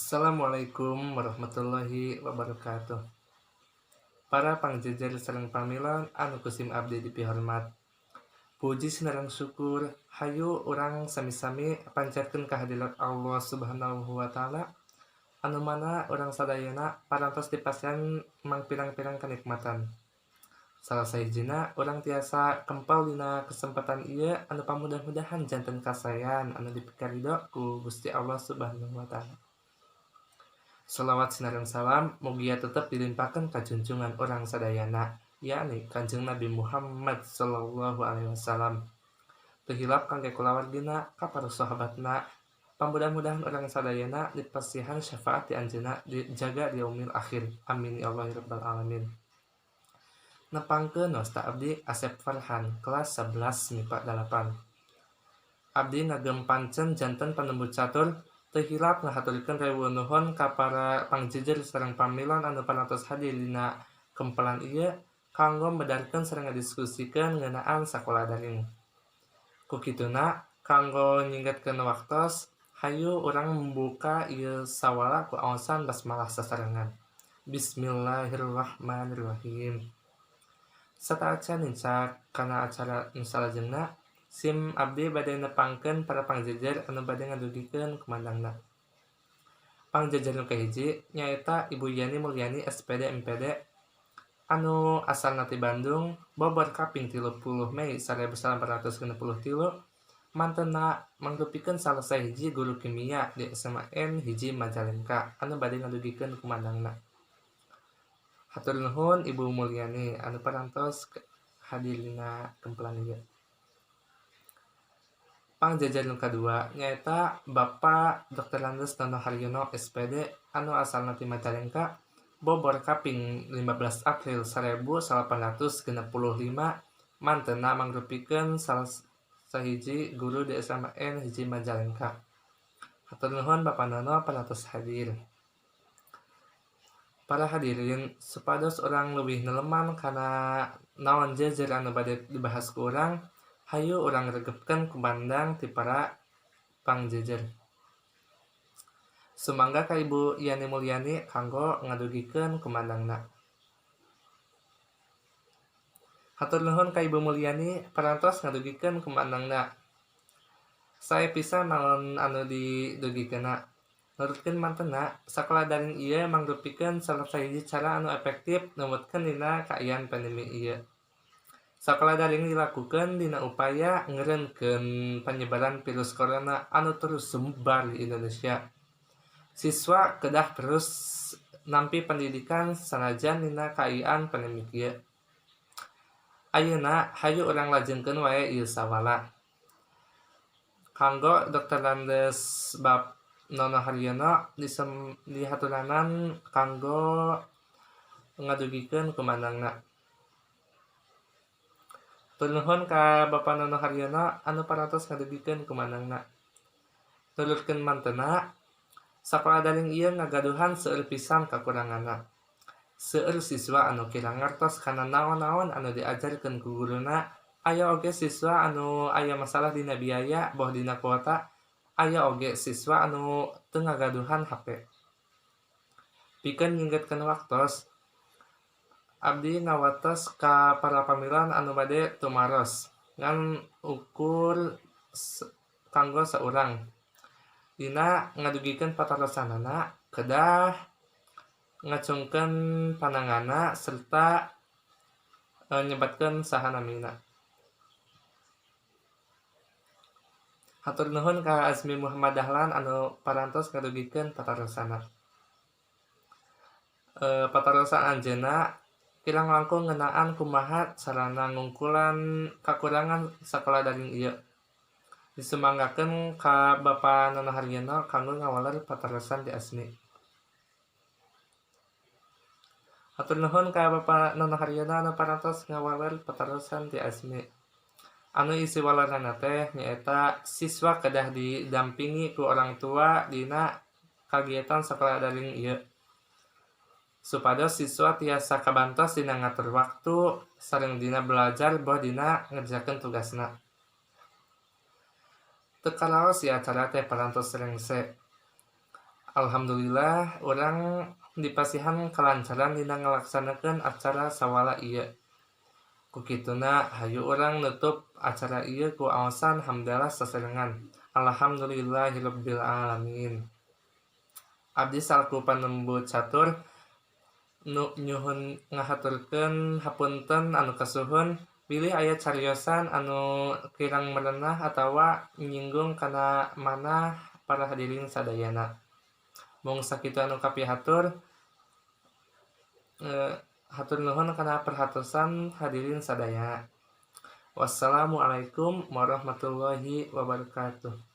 Assalamualaikum warahmatullahi wabarakatuh. Para pangjejer sareng pamilon anu kusim abdi dipihormat. Puji sinareng syukur hayu urang sami-sami panjatkeun kahadirat Allah Subhanahu wa taala anu mana urang sadayana parantos dipasihan mang pirang-pirang kanikmatan. Salah sahijina urang tiasa kempal dina kesempatan ieu anu pamudah-mudahan janten kasayan anu dipikaridho ku Gusti Allah Subhanahu wa taala. Shalawat sinareng salam mugia tetep dilimpahkeun ka junjungan urang sadayana, yakni Kanjeng Nabi Muhammad sallallahu alaihi wasallam. Teu hilap kangge kulawargina ka para sahabatna. Pamudah-mudahan urang sadayana dipasihan syafaat ti anjeunna dijaga di yaumil akhir. Amin ya Allah ya rabbal alamin. Nepangkeun wasta abdi Asep Farhan, kelas 11 MIPA 8. Abdi ngagem pancen janten panembut catur. Teu hilap ngahaturkeun rewu nuhun ka para pangjejer sareng pamilon anu parantos hadir dina kempelan ieu kanggo medarkeun sareng ngadiskusikeun ngeunaan sakola daring. Ku kituna kanggo nyinggetkeun waktos, hayu urang membuka ieu sawala ku aosan basmalah sasarengan. Bismillahirrahmanirrahim. Sataacan nincak kana acara nu salajengna, sim abdi bade nepangkeun para pangjejer anu bade ngadugikeun kumandangna. Pangjejer nu kahiji nyaeta Ibu Yani Mulyani SPD MPD anu asalna ti Bandung, bobor kaping 30 Mei 1963, mantenna mangrupikeun salah sahiji guru kimia di SMA N hiji Majalengka anu bade ngadugikeun kumandangna. Hatur nuhun Ibu Mulyani anu parantos hadir dina kempelan ieu. Pangjejer nu kadua nyaeta Bapak Dr. Andes Nono Haryono SPD anu asalna ti Majalengka, bobor kaping 15 April 1865, mantenna mangrupikeun salah sahiji guru di SMA N hiji Majalengka. Hatur nuhun Bapak Nono parantos hadir. Para hadirin, supados urang leuwih neleman kana naon jejer anu bade dibahas ku urang, hayu urang regepkeun kumandang ti para pangjejer. Sumangga ka Ibu Yani Mulyani kanggo ngadugikeun kumandangna. Hatur nuhun ka Ibu Mulyani parantos ngadugikeun kumandangna. Sae pisan naon anu didugikeunna. Nurutkeun mantenna, sakola daring ieu mangrupikeun salah sahiji cara anu efektif numutkeun dina kaayaan pandemi ieu. Sakola daring dilakukeun dina upaya ngeureunkeun panyebaran virus corona anu terus sumebar di Indonesia. Siswa kedah terus nampi pendidikan sanajan dina kaayaan pandemi ieu. Ayeuna hayu urang lajengkeun wae ieu sawala. Kanggo Dr. Andes Bab Nono Haryono dihaturanan kanggo ngadugikeun kumandangna. Hatur nuhun ka Bapak Nono Haryono anu parantos ngadugikeun kumandangna. Nurutkeun mantenna, sakola daring ieu ngagaduhan seueur pisan kakuranganna. Seueur siswa anu kirang ngartos kana naon-naon anu diajarkeun ku guruna, aya oge siswa anu aya masalah dina biaya boh dina kuota, aya oge siswa anu teu ngagaduhan HP. Pikeun nyinggetkeun waktos, abdi ngawatos ka para pamilon anu bade tumaros ngan ukur kanggo saurang. Dina ngadugikeun patarosanana kedah ngacungkeun pandanganna serta nyebatkeun saha namina. Hatur nuhun ka Azmi Muhammad Dahlan anu parantos ngadugikeun patarosana. Patarosan anjeunna kirang langkung ngeunaan kumaha carana ngungkulan kakurangan sakola daring ieu. Disumanggakeun ka Bapak Nono Haryono kanggo ngawaler patarosan ti Asmi. Hatur nuhun ka Bapak Nono Haryono anu parantos ngawaler patarosan ti Asmi. Anu isi walerana teh nyaeta siswa kedah didampingi ku orang tua dina kagiatan sakola daring ieu. Supados siswa tiasa kabantos dina ngatur waktu sareng dina belajar boh dina ngerjakeun tugasna. Teu kalaos ieu acara teh parantos rengse. Alhamdulillah urang dipasihan kalancaran dina ngalaksanakeun acara sawala ieu. Ku kituna hayu urang nutup acara ieu ku aosan hamdalah sasarengan. Alhamdulillahirabbil alamin. Abdi salaku panembut catur nyuhun ngahaturkeun hapunten anu kasuhun pilih aya cariosan anu kirang merenah atawa nyinggung kana manah para hadirin sadayana. Mung sakitu anu kapihatur hatur nuhun kana perhatosan hadirin sadaya. Wassalamualaikum warahmatullahi wabarakatuh.